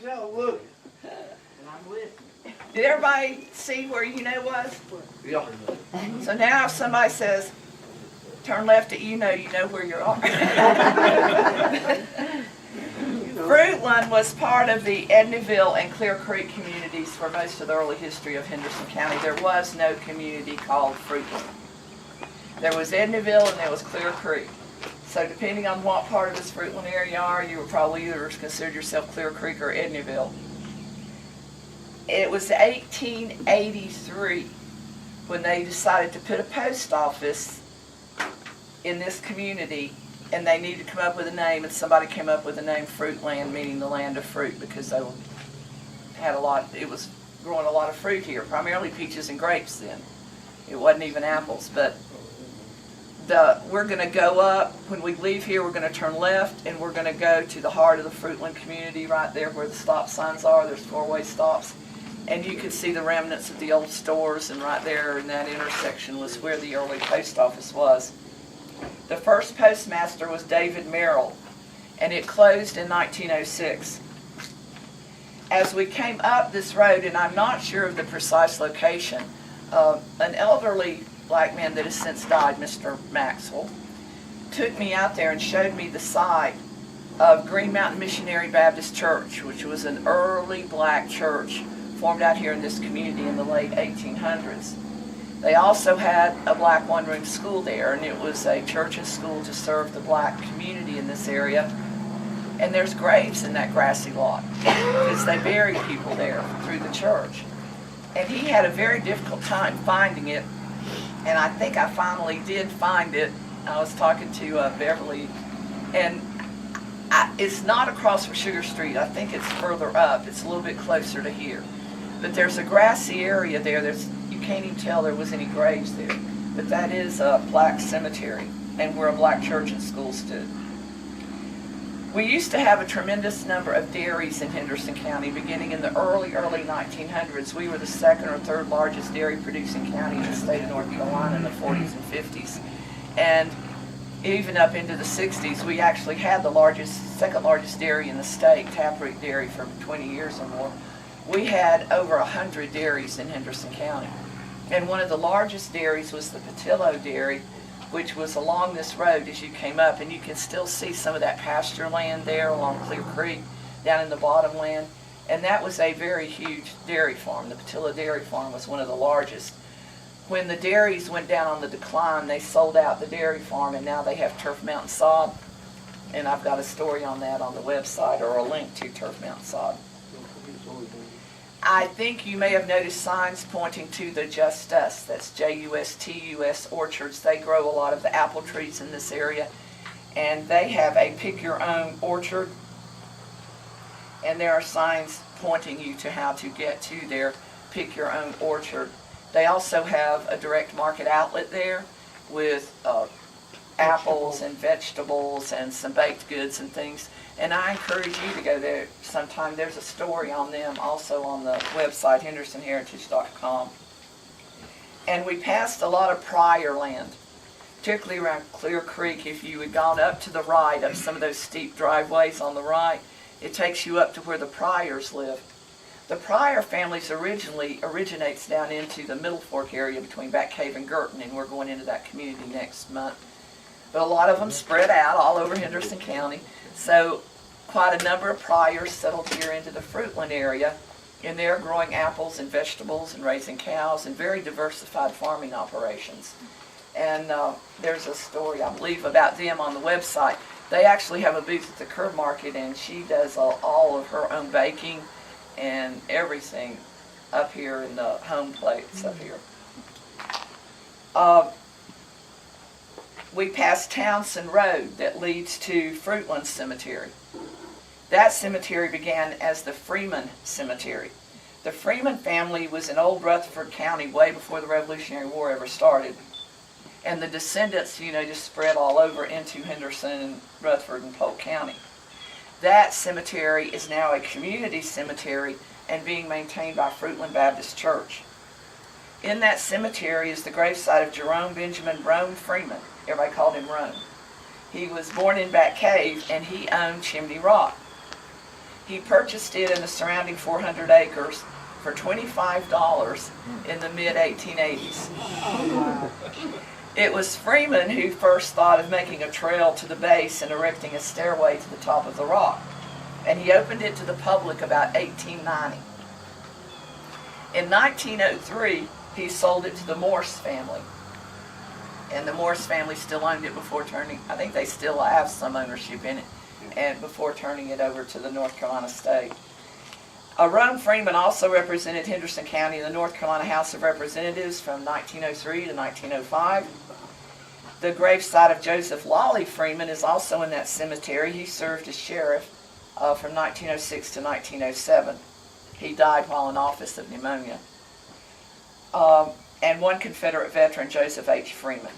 y'all looking? And I'm listening. Did everybody see where was? Yeah. So now if somebody says, turn left at you know where you are. Fruitland was part of the Edneyville and Clear Creek communities for most of the early history of Henderson County. There was no community called Fruitland. There was Edneyville and there was Clear Creek. So depending on what part of this Fruitland area you are, you would probably either consider yourself Clear Creek or Edneyville. It was 1883 when they decided to put a post office in this community, and they needed to come up with a name, and somebody came up with the name Fruitland, meaning the land of fruit, because they had it was growing a lot of fruit here, primarily peaches and grapes then. It wasn't even apples, but we're going to go up. When we leave here, we're going to turn left, and we're going to go to the heart of the Fruitland community right there where the stop signs are. There's four-way stops. And you can see the remnants of the old stores, and right there in that intersection was where the early post office was. The first postmaster was David Merrill, and it closed in 1906. As we came up this road, and I'm not sure of the precise location, an elderly black man that has since died, Mr. Maxwell, took me out there and showed me the site of Green Mountain Missionary Baptist Church, which was an early black church formed out here in this community in the late 1800s. They also had a black one-room school there, and it was a church and school to serve the black community in this area. And there's graves in that grassy lot because they buried people there through the church. And he had a very difficult time finding it, and I think I finally did find it. I was talking to Beverly, and it's not across from Sugar Street. I think it's further up. It's a little bit closer to here. But there's a grassy area there. You can't even tell there was any graves there. But that is a black cemetery, and where a black church and school stood. We used to have a tremendous number of dairies in Henderson County. Beginning in the early 1900s, we were the second or third largest dairy producing county in the state of North Carolina in the 40s and 50s. And even up into the 60s, we actually had the second largest dairy in the state, Taproot Dairy, for 20 years or more. We had over 100 dairies in Henderson County. And one of the largest dairies was the Pitillo Dairy, which was along this road as you came up, and you can still see some of that pasture land there along Clear Creek, down in the bottom land. And that was a very huge dairy farm. The Pitillo Dairy Farm was one of the largest. When the dairies went down on the decline, they sold out the dairy farm, and now they have Turf Mountain Sod. And I've got a story on that on the website, or a link to Turf Mountain Sod. I think you may have noticed signs pointing to the Just Us, that's Justus orchards. They grow a lot of the apple trees in this area, and they have a pick your own orchard, and there are signs pointing you to how to get to their pick your own orchard. They also have a direct market outlet there with apples and vegetables and some baked goods and things. And I encourage you to go there sometime. There's a story on them also on the website, HendersonHeritage.com. And we passed a lot of prior land, particularly around Clear Creek. If you had gone up to the right, up some of those steep driveways on the right, it takes you up to where the Pryors live. The Pryor families originates down into the Middle Fork area between Back Cave and Girton, and we're going into that community next month. But a lot of them spread out all over Henderson County. So quite a number of Pryors settled here into the Fruitland area, and they're growing apples and vegetables and raising cows and very diversified farming operations. And there's a story, I believe, about them on the website. They actually have a booth at the Curb Market, and she does all of her own baking and everything up here in the home plates up here. We passed Townsend Road that leads to Fruitland Cemetery. That cemetery began as the Freeman Cemetery. The Freeman family was in old Rutherford County way before the Revolutionary War ever started. And the descendants, just spread all over into Henderson and Rutherford and Polk County. That cemetery is now a community cemetery and being maintained by Fruitland Baptist Church. In that cemetery is the gravesite of Jerome Benjamin Rome Freeman. Everybody called him Rome. He was born in Back Cave, and he owned Chimney Rock. He purchased it and the surrounding 400 acres for $25 in the mid-1880s. It was Freeman who first thought of making a trail to the base and erecting a stairway to the top of the rock. And he opened it to the public about 1890. In 1903, he sold it to the Morse family. And the Morse family still owned it before turning, I think they still have some ownership in it, and before turning it over to the North Carolina state. Rome Freeman also represented Henderson County in the North Carolina House of Representatives from 1903 to 1905. The gravesite of Joseph Lawley Freeman is also in that cemetery. He served as sheriff from 1906 to 1907. He died while in office of pneumonia. And one Confederate veteran, Joseph H. Freeman.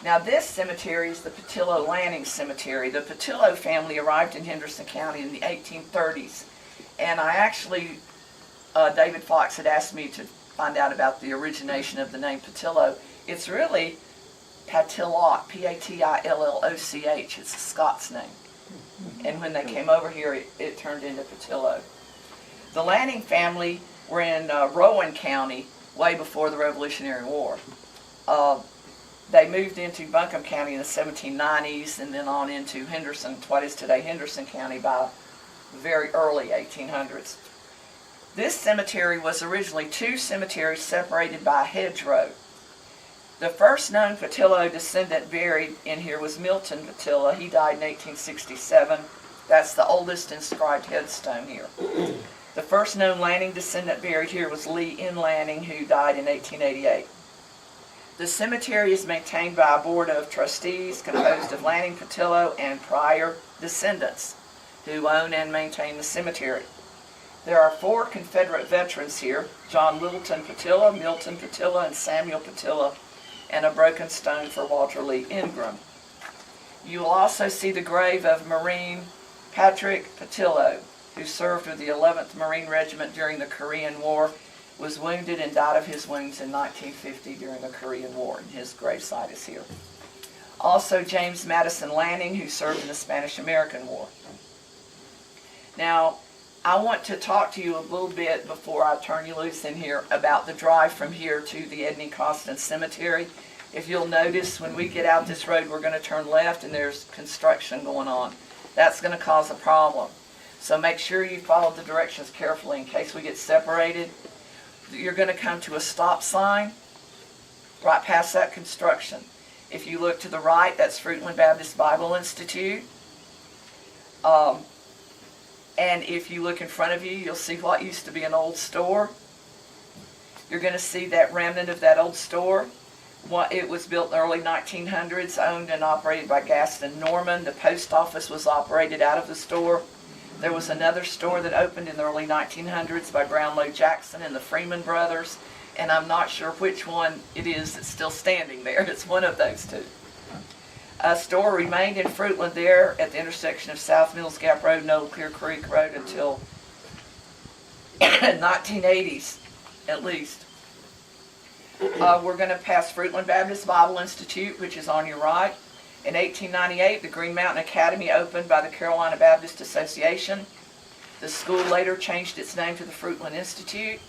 Now this cemetery is the Pitillo Lanning Cemetery. The Pitillo family arrived in Henderson County in the 1830s. And I actually, David Fox had asked me to find out about the origination of the name Pitillo. It's really Patilloch, P-A-T-I-L-L-O-C-H. It's a Scots name. And when they came over here, it turned into Pitillo. The Lanning family were in Rowan County way before the Revolutionary War. They moved into Buncombe County in the 1790s and then on into Henderson, what is today Henderson County, by the very early 1800s. This cemetery was originally two cemeteries separated by a hedgerow. The first known Pitillo descendant buried in here was Milton Pitillo. He died in 1867. That's the oldest inscribed headstone here. The first known Lanning descendant buried here was Lee N. Lanning, who died in 1888. The cemetery is maintained by a board of trustees composed of Lanning, Pitillo, and prior descendants who own and maintain the cemetery. There are 4 Confederate veterans here: John Littleton Pitillo, Milton Pitillo, and Samuel Pitillo, and a broken stone for Walter Lee Ingram. You will also see the grave of Marine Patrick Pitillo, who served with the 11th Marine Regiment during the Korean War, was wounded and died of his wounds in 1950 during the Korean War, and his gravesite is here. Also James Madison Lanning, who served in the Spanish-American War. Now, I want to talk to you a little bit before I turn you loose in here about the drive from here to the Edney Costin Cemetery. If you'll notice, when we get out this road, we're going to turn left and there's construction going on. That's going to cause a problem. So make sure you follow the directions carefully in case we get separated. You're going to come to a stop sign right past that construction. If you look to the right, that's Fruitland Baptist Bible Institute. And if you look in front of you, you'll see what used to be an old store. You're going to see that remnant of that old store. It was built in the early 1900s, owned and operated by Gaston Norman. The post office was operated out of the store. There was another store that opened in the early 1900s by Brownlow Jackson and the Freeman brothers, and I'm not sure which one it is that's still standing there. It's one of those two. A store remained in Fruitland there at the intersection of South Mills Gap Road and Old Clear Creek Road until 1980s, at least. We're going to pass Fruitland Baptist Bible Institute, which is on your right. In 1898, the Green Mountain Academy opened by the Carolina Baptist Association. The school later changed its name to the Fruitland Institute.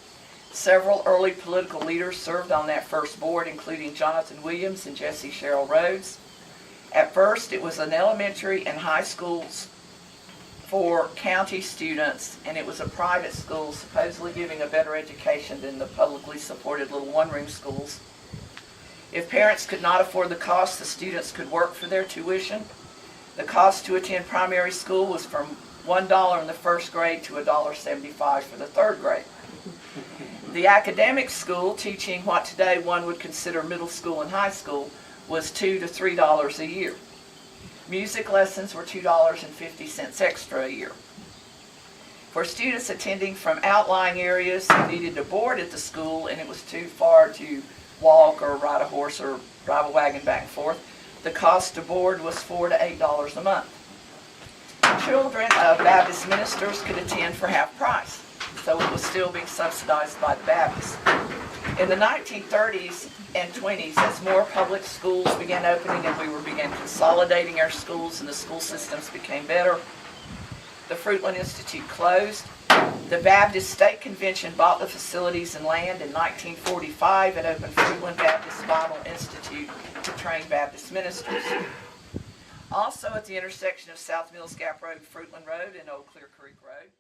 Several early political leaders served on that first board, including Jonathan Williams and Jesse Sherrill Rhodes. At first, it was an elementary and high schools for county students, and it was a private school, supposedly giving a better education than the publicly supported little one-room schools. If parents could not afford the cost, the students could work for their tuition. The cost to attend primary school was from $1 in the first grade to $1.75 for the third grade. The academic school, teaching what today one would consider middle school and high school, was $2 to $3 a year. Music lessons were $2.50 extra a year. For students attending from outlying areas who needed to board at the school and it was too far to walk or ride a horse or drive a wagon back and forth, the cost to board was $4 to $8 a month. Children of Baptist ministers could attend for half price, so it was still being subsidized by the Baptists. In the 1930s and 20s, as more public schools began opening and we began consolidating our schools and the school systems became better, the Fruitland Institute closed. The Baptist State Convention bought the facilities and land in 1945 and opened Fruitland Baptist Bible Institute to train Baptist ministers. Also at the intersection of South Mills Gap Road, Fruitland Road, and Old Clear Creek Road,